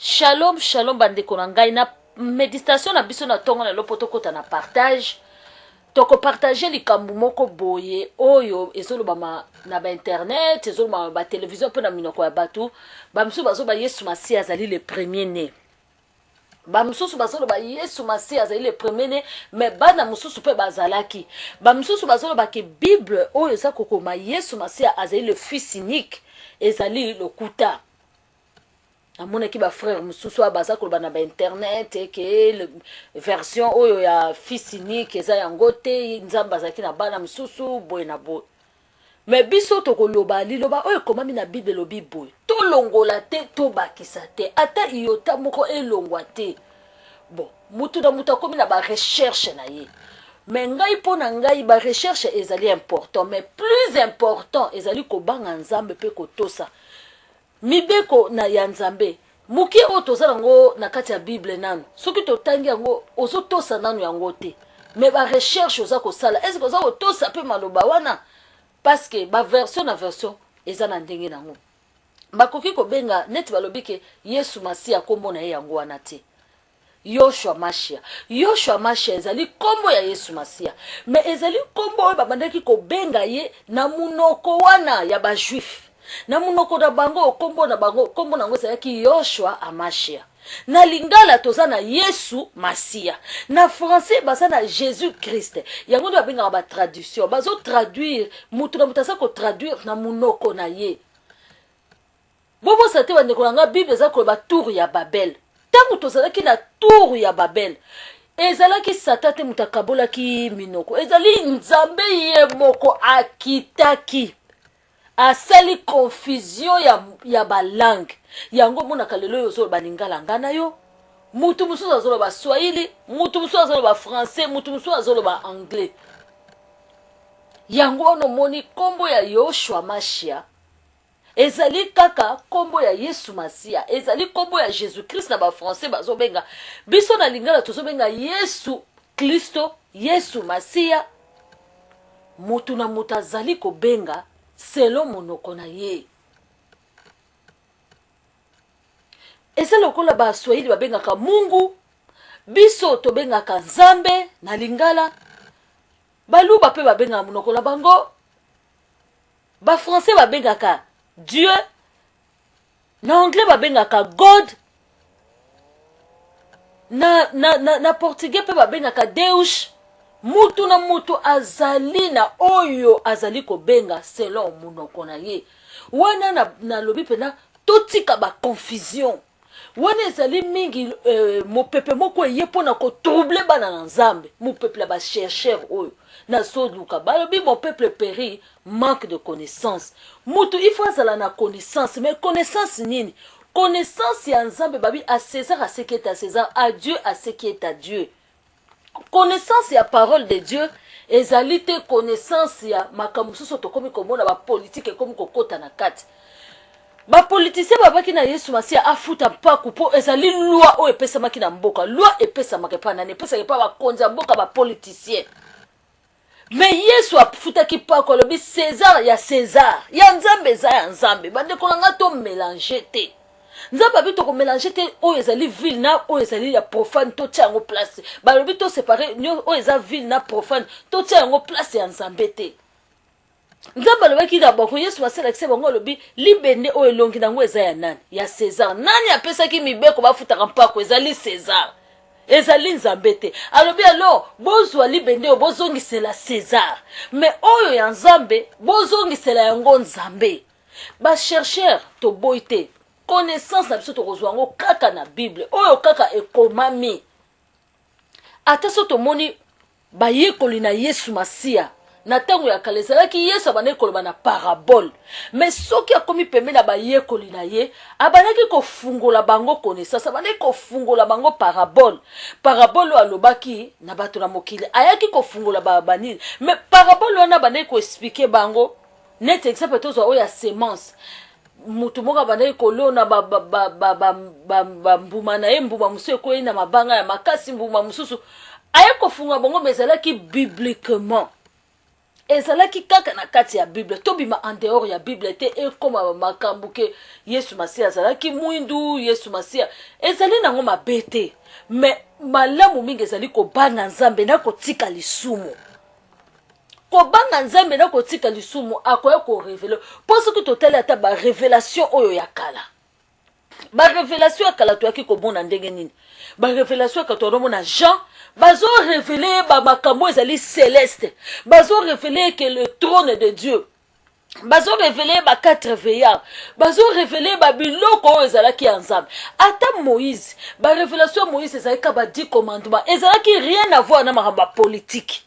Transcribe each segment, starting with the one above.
Shalom, shalom bandeko na ngai na méditation na biso na tongo na lopoto kota na partage. Toko partager likambu moko boye oyo ezolobama na ba internet, ezolobama ba télévision pe na minoko ya batu. Ba msusu bazoba Yesu Masi azali le premier né. Ba msusu bazoloba Yesu Masi azali le premier né, mais bana msusu pe bazalaki. Ba msusu bazoloba ke Bible oyo eza kokoma Yesu Masi azali le fils unique, ezali lokuta. Amonaki ba frère mususu abaza koloba na ba internet ke version oyo ya fils unique eza yango te nzambe azaki na bana mususu boye na boye. Mais biso tokoloba liloba oyo komami na Bible lobi boye tolongola te tobakisa te ata iota moko elongwa te. Bon mutu na mutu akomi na ba recherche na ye. Mais ngai po na ngai ba recherche ezali important, mais plus important ezali kobanga nzambe pe kotosa mibeko na ya nzambe muki o tozala ngo na kati ya Bible nanu soki totangi yango ozotosa nanu yango te, mais ba recherche oza kosala est-ce que oza kotosa pe maloba wana parce que ba version na version eza na ndenge nango bakoki kobenga neti balobi ke Yesu Masi akombo na ye yango wana te. Yoshua Mashia ezali kombo ya Yesu Masi, mais ezali kombo oyo babandaki kobenga ye na munoko wana ya ba juif. Na munoko na bango kombo na bango kombo nango ezalaki Yoshua Amashia. Na lingala toza na Yesu Masi. Na français baza na Jésus Christ. Yango ndio babenga ba traduction. Bazo traduire mutu na mutasa ko traduire na munoko na ye. Bobo sate wa nekolanga Bible za ko ba tour ya Babel. Tangu tozalaki na tour ya Babel. Ezalaki satate mutakabola ki minoko. Ezali nzambe ye moko akitaki. Asali confusion ya ba langue. Yango mona kalelo yo zo balingala ngana yo. Mutu mususu azolo ba Swahili, mutu mususu azolo ba français, mutu mususu azolo ba anglais. Yango no moni kombo ya Yoshua Mashia. Ezali kaka kombo ya Yesu Masi, ezali kombo ya Jésus Christ na ba français bazo benga. Biso na lingala tozo benga Yesu Kristo, Yesu Masi. Mutu na mutu azali ko benga selon monoko na ye. Eza lokola ba Swahili babengaka Mungu, biso tobengaka Nzambe na lingala. Baluba pe babengaka monoko na bango. Ba français babengaka Dieu. Na anglais babengaka God. Na portugais pe babengaka Deus. Mutu na mutu azali na oyo azali kobenga selon munoko na ye. Wana na lobi pena totika ba confusion. Wana ezali mingi mopepe moko ye pona ko troubler bana na nzambe. Mopepe ba chercheur oyo. Na so luka balobi mon peuple périt manque de connaissance. Mutu il faut azala na connaissance, mais connaissance nini? Connaissance ya nzambe babi à César à ce qui est à César, à Dieu à ce qui est à Dieu. Connaissance ya parole de Dieu ezalite connaissance ya makamususo tokomi komona ba politique komi kokota na kati. Ba politicien babaki na Yesu Masi afuta mpaku po ezali loi o epesa maki na mboka. Loi epesa makepa na epesa kepa ba konza mboka ba politicien. Mais Yesu afuta ki mpaku lobi César ya César. Ya nzambe za ya nzambe. Bande kolanga to mélanger te. Nzamba bito ko mélanger te o ezali ville na o ezali ya profane to tia ngo place. Ba lobi to séparer nyo o eza ville na profane to tia ngo place ya nzambe te. Nzamba lobaki da bako Yesu wasela kise bango lobi libende o elongi nango eza ya nani? Ya César. Nani apesa ki mibeko bafuta kampako ezali César. Ezali nzambe te. Alobi alors bozwa libende o bozongisela César. Mais oyo ya nzambe bozongisela yango nzambe. Ba chercheur to boite. Connaissance na biso tokozwango kaka na Bible oyo kaka ekomami. Ata so tomoni bayekoli na Yesu Masi na tango ya kala ezalaki Yesu abandaki koloba na parabole, mais soki akomi pembe na bayekoli na ye abandaki kofungola bango connaissance, abandaki kofungola bango parabole oyo alobaki na bato na mokili ayaki kofungola banini, mais parabole wana abandaki koexplike bango net exemple tozwa oyo ya semence. Mutu moka bandaki kolona mbuma na ye mbuma musu ekoyi na mabanga ya makasi mbuma mususu aya kofunga bongo mezalaki bibliquement. ezalaki kaka na kati ya Bible tobima en dehors ya Bible te ekoma makambo ke Yesu Masiya azalaki mwindu Yesu Masiya ezali nango mabe te mais malamu mingi ezali kobanga Nzambe na kotika lisumu kobanga Nzambe na kotika lisumu akoya ko révéler parce que totali ata ba révélation oyo ya kala ba révélation ya kala toyaki komona ndenge nini ba révélation ka tomona Jean bazo révéler ba makambo ezali céleste bazo révéler que le trône de Dieu bazo révéler ba 4 veillards bazo révéler ba biloko ezalaki ya Nzambe ata Moïse ba révélation Moïse ezalaki ka ba 10 commandements ezalaki rien à voir na makambo politique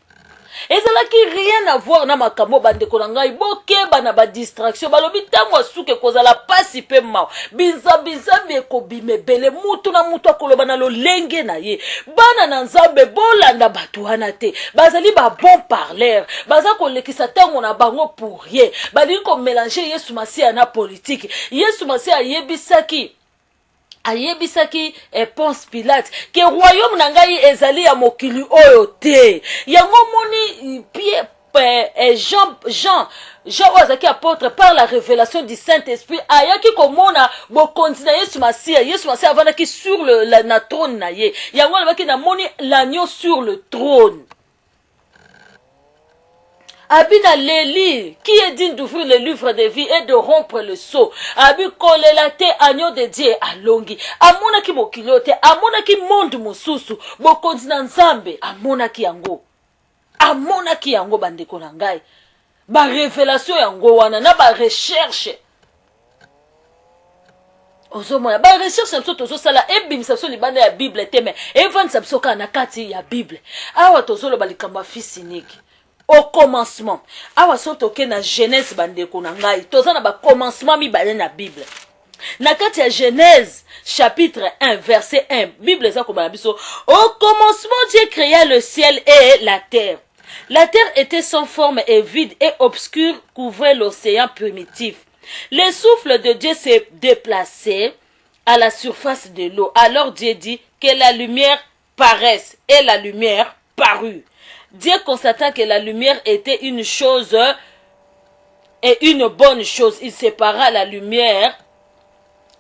ezalaki rien à voir na makambo bandeko na ngai bokeba na ba distraction balobi tango asuke kozala pasi pe mawa binzambi ekobime bele mutu na mutu akoloba na lolenge na ye bana na Nzambe bolanda bato wana te bazali ba bon parleur baza kolekisa tango na bango pour rien balingi ko mélanger Yesu Masiya na politique Yesu Masiya ayebisaki Ponce Pilate ke royaume na ngai ezali ya mokili oyo te yango moni Jean ozaki apôtre par la révélation du Saint-Esprit ayaki komona bokonzi na Yesu Masiya avandaki sur na trône na ye yango alobaki na moni l'agneau sur le trône. Abina Léli, qui est digne d'ouvrir le livre de vie et de rompre le sceau. Abi kolelate agneau de Dieu alongi. Amona ki mokilote, amona ki monde mususu. Bokonzi na Nzambe, amona ki yango. Amona ki yango bandeko na ngai. Ba révélation yango wana na ba recherche. Ozomona ba recherche nso tozo sala ebimisa so libanda ya Bible teme. Evansa bisoka na kati ya Bible. Awa tozolo balikamba fisiniki. Au commencement awa soto ke na Genèse bandeko na ngai tozana ba commencement mibale na Bible na kati ya Genèse chapitre 1 verset 1 Bible za ko biso au commencement Dieu créa le ciel et la terre était sans forme et vide et obscure couvrait l'océan primitif le souffle de Dieu s'est déplacé à la surface de l'eau alors Dieu dit que la lumière paraisse et la lumière parut. Dieu constata que la lumière était une chose et une bonne chose. Il sépara la lumière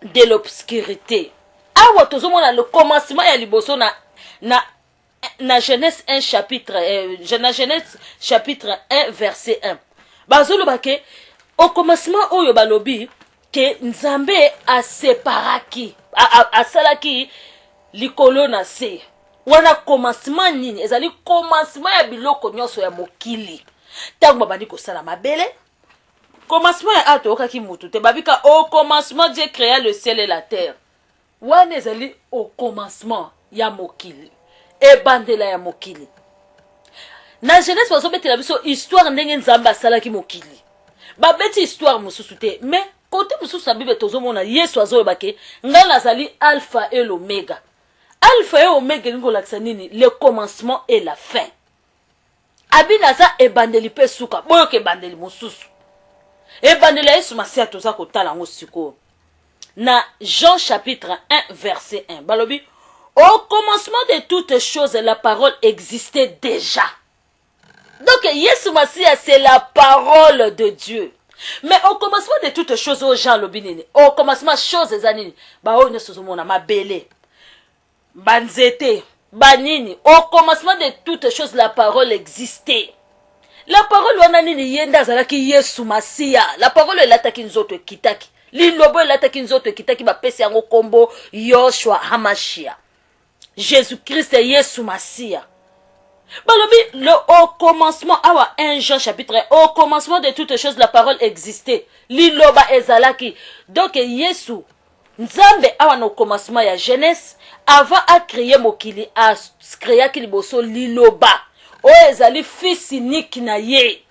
de l'obscurité. Awa tozomona le commencement ya liboso na Genèse 1 chapitre Genèse chapitre 1 verset 1. Bazolo bake au commencement oyo balobi que Nzambe a séparaki a salaki likolo na se. Wana commencement nini ezali commencement ya biloko nyonso ya mokili tango babandi kosala mabele commencement ya ato okaki mutu te babika au commencement Dieu créa le ciel et la terre wana ezali au commencement ya mokili ebandela ya mokili na Genèse bazobetela biso histoire ndenge Nzambe asalaki mokili babeti histoire mususu te mais côté mususu na Bible tozomona Yesu azoyebake ngai nazali alpha et l'oméga. Alpha et Omega nini le commencement et la fin. Abinaza ebandeli pe suka boyo ke bandeli mususu. Ebandeli Yesu Masiya toza kotala ngo siko. Na Jean chapitre 1 verset 1. Balobi au commencement de toutes choses la parole existait déjà. Donc Yesu Masiya c'est la parole de Dieu. Mais au commencement de toutes choses au Jean lobinini. Au commencement choses zanini ba o nesozomona mabele. Banzete, banini, au commencement de toutes choses, la parole existait. La parole, wananini yenda zalaki Yesu Masiya. La parole est l'attaque nzoto kitaki. Lilobo est l'attaque nzoto kitaki ba pesi yango kombo Yoshua Hamashia. Jésus-Christ est Yesu Masiya. Balobi, au commencement, awa 1 Jean chapitre 1, au commencement de toutes choses, la parole existait. Liloba ezalaki. Donc, Yesu, Nzambe awa no commencement ya Genèse, avant à créer mokili, a créé kiliboso liloba. O ezali fils unique na ye.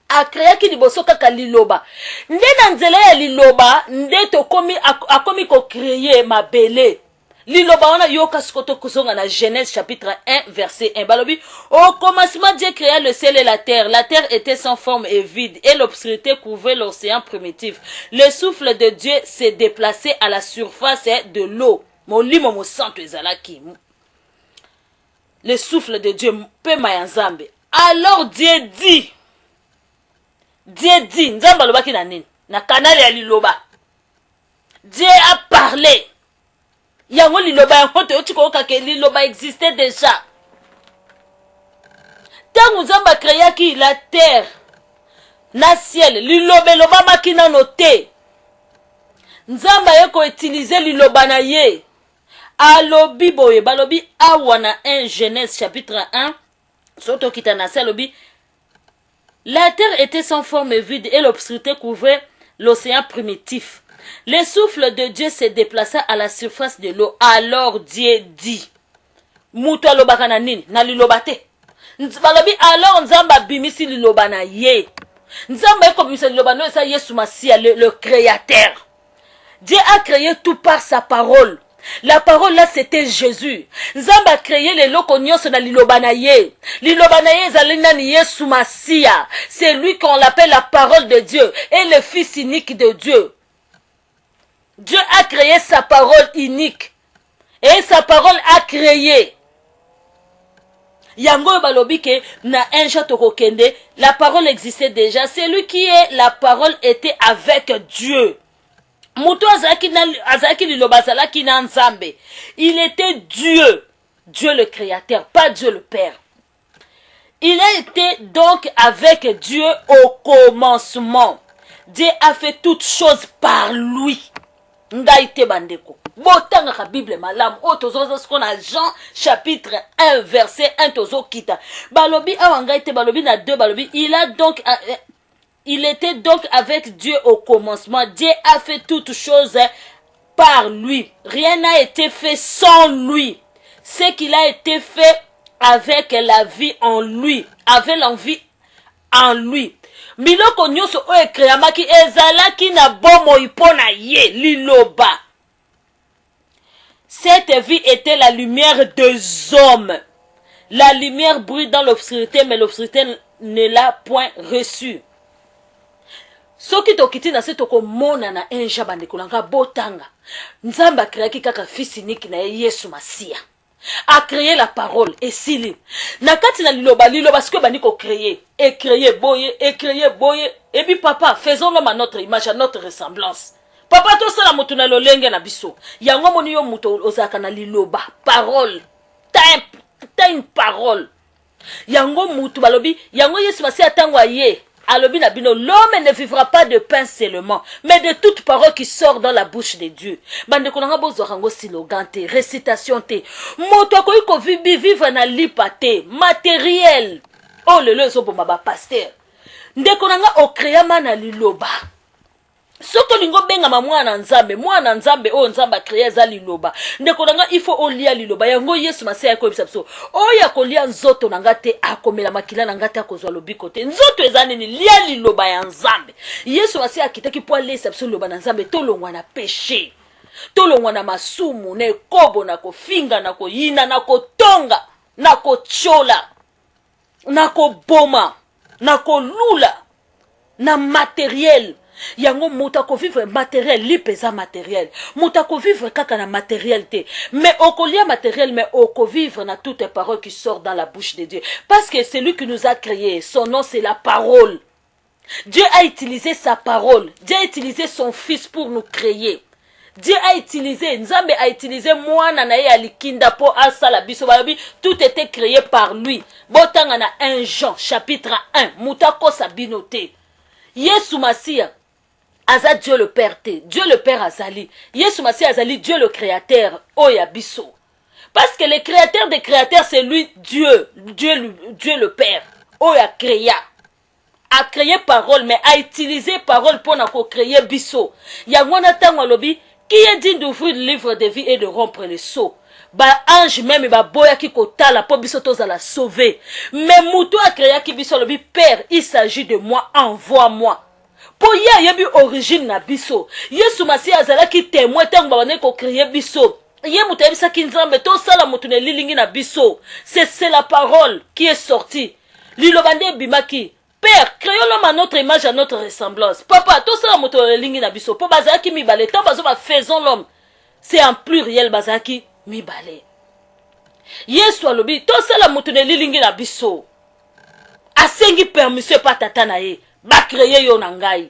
A créé kiliboso kaka liloba. Nde na nzela ya liloba, nde to komi akomi ko créer mabele. Liloba wana yoka sikoto kusonga na Genèse chapitre 1 verset 1. Balobi, au commencement Dieu créa le ciel et la terre. La terre était sans forme et vide et l'obscurité couvrait l'océan primitif. Le souffle de Dieu s'est déplacé à la surface de l'eau. Molimo mo santo ezalaki. Le souffle de Dieu pe mayanzambe. Alors Dieu dit, Dieu dit, nzambe alobaki na nini? Na kanali ya liloba. Dieu a parlé. Yango liloba yango te otikoka ke liloba existait déjà. Tant nzambe a créé la terre, na ciel, liloba loba makina noté. Nzambe yeko utiliser liloba na ye. Alobi boye balobi awana 1 Genèse chapitre 1 soto kitana alobi la terre était sans forme et vide et l'obscurité couvrait l'océan primitif. Le souffle de Dieu se déplaça à la surface de l'eau. Alors Dieu dit muto alobaka na nini na liloba te. Balobi alors nzamba bimisi liloba na ye. Nzamba yeko bimisi liloba no esa Yesu Masia le créateur. Dieu a créé tout par sa parole. La parole là c'était Jésus. Nzamba a créé les lokonyos na liloba na ye. Liloba na ye zalina ni Yesu Masia. C'est lui qu'on l'appelle la parole de Dieu et le fils unique de Dieu. Dieu a créé sa parole unique et sa parole a créé. Yango balobi ke na un toko kende, la parole existait déjà. Celui qui est la parole était avec Dieu. Muto azaki liloba zalaki na nzambe. Il était Dieu, Dieu le créateur, pas Dieu le Père. Il a été donc avec Dieu au commencement. Dieu a fait toutes choses par lui. Ngaite bandeko. Botanga ka Bible malam o tozo ce qu'on a Jean chapitre 1 verset 1 tozo kita. Balobi awangaite balobi na 2 balobi il était donc avec Dieu au commencement. Dieu a fait toutes choses par lui. Rien n'a été fait sans lui. Ce qu'il a été fait avec la vie en lui, avec l'envie en lui. Miloko nyoso o ekreamaki ezalaki na bomo ipona ye liloba. Cette vie était la lumière des hommes. La lumière brille dans l'obscurité, mais l'obscurité ne l'a point reçue. Soki tokiti na se toko mona na enja bandeko nanga botanga. Nzamba créaki kaka fils unique na Yesu Masia. A créé la parole et sili. Na kati na liloba ce que bandiko créer et créer boye et puis papa faisons l'homme à notre image, à notre ressemblance. Papa to sala mutu na lolenge na biso. Yango moni yo mutu ozaka na liloba parole. T'as une parole. Yango mutu balobi yango Yesu Masia tangwa ye. Alobi na bino, l'homme ne vivra pas de pain seulement, mais de toute parole qui sort dans la bouche de Dieu. Bande konanga bozo rango slogan te, récitation te. Moto ko iko vivre na lipa te, matériel. Oh le lezo bomba ba pasteur. Nde konanga o créama na liloba. Soto lingo benga mwana nzambe o nzamba créer za liloba. Nde konanga il faut olia liloba yango Yesu Masia ko bisabiso. O ya kolia nzoto nanga te akomela makila nanga te akozwa lobiko te. Nzoto ezani ni lia liloba ya nzambe. Yesu Masia akitaki po lesa biso liloba na nzambe tolongwa na péché. Tolongwa na masumu, na ekobo, na kofinga, na koyina, na kotonga, na kochola, na koboma, na kolula, na matériel. Yango muta ko vivre matériel li pesa matériel muta ko vivre kaka na matérialité mais okolia matériel mais oko vivre na toutes les paroles qui sortent dans la bouche de Dieu parce que c'est lui qui nous a créé son nom c'est la parole. Dieu a utilisé sa parole, Dieu a utilisé son fils pour nous créer. Dieu a utilisé, Nzambe a utilisé mwana na ye alikinda po asala biso balobi tout était créé par lui. Botanga na 1 Jean chapitre 1 muta ko sabinote. Yesu Masia Aza Dieu le Père te, Dieu le Père azali. Yesu Masia azali Dieu le Créateur, oya biso. Parce que le Créateur des créateurs c'est lui Dieu le Père, oya créa. A créé parole mais a utilisé parole pour na ko créer biso. Yangwana tango lobi qui est digne d'ouvrir le livre de vie et de rompre les sceaux. Ba ange même ba boya ki kotala po biso toza la sauver. Mais muto a créé ki biso lobi Père, il s'agit de moi, envoie-moi. Po ya yebi origine na biso. Yesu Masia azala ki témoin tango ba wane ko créer biso. Ye muto yebisa ki nzambe to sala mutu ne lilingi na biso. C'est la parole qui est sortie. Lilobande bimaki. Père, créons l'homme à notre image, à notre ressemblance. Papa, tout ça mutu ne lilingi na biso. Po bazaki mi bale to bazo ba faisons l'homme. C'est en pluriel bazaki mi bale. Yesu alobi to sala mutu ne lilingi na biso. Asengi permission pa tata na ye. ba créer yo na ngai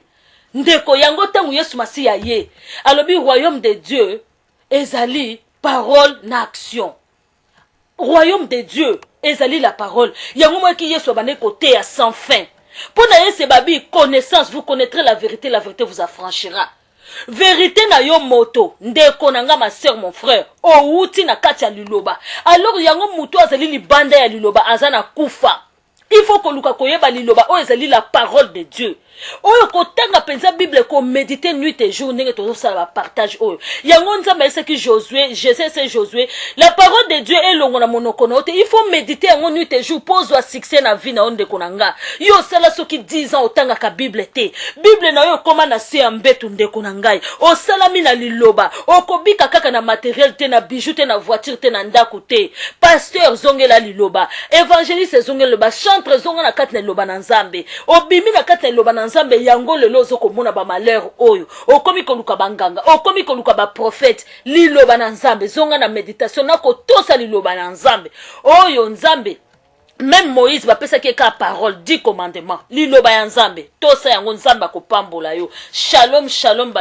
ndeko yango tangu Yesu Masiya ye alobi royaume de Dieu ezali parole na action. Royaume de Dieu ezali la parole yango moi ki Yesu abane côté à sans fin. Pour na yese babi connaissance, vous connaîtrez la vérité vous affranchira. Vérité na yo moto ndeko nanga ma sœur mon frère o uti na kati ya liloba. Alors yango mutu azali libanda ya liloba azana kufa. Il faut que luka koyeba liloba o ezali la parole de Dieu. Oyo kotanga penza Bible ko méditer nuit et jour ndenge tozo sala partage oyo. Yango nzamba eseki Josué, c'est Josué, la parole de Dieu est longo na monoko na ote. Il faut méditer yango nuit et jour pose wa succès na vie na onde konanga. Yo sala soki 10 ans otanga ka Bible te. Bible na yo koma na se ambetu ndeko na ngai. O sala mi na liloba. O kobika kaka na matériel te na bijoux te na voiture te na ndaku te. Pasteur zongela liloba. Évangéliste zongela liloba. Chantre zonga na kati na liloba na nzambe. Obimi na kati na liloba na nzambe yango lelo zoko mona ba malheur oyo. Okomi koluka banganga. Okomi koluka ba prophète. Liloba na nzambe. Zonga na méditation. Nako tosa liloba na nzambe. Oyo nzambe. Même Moïse va penser que la parole, 10 commandements. Liloba ya nzambe. Tosa yango nzamba ko pambola yo. Shalom, shalom.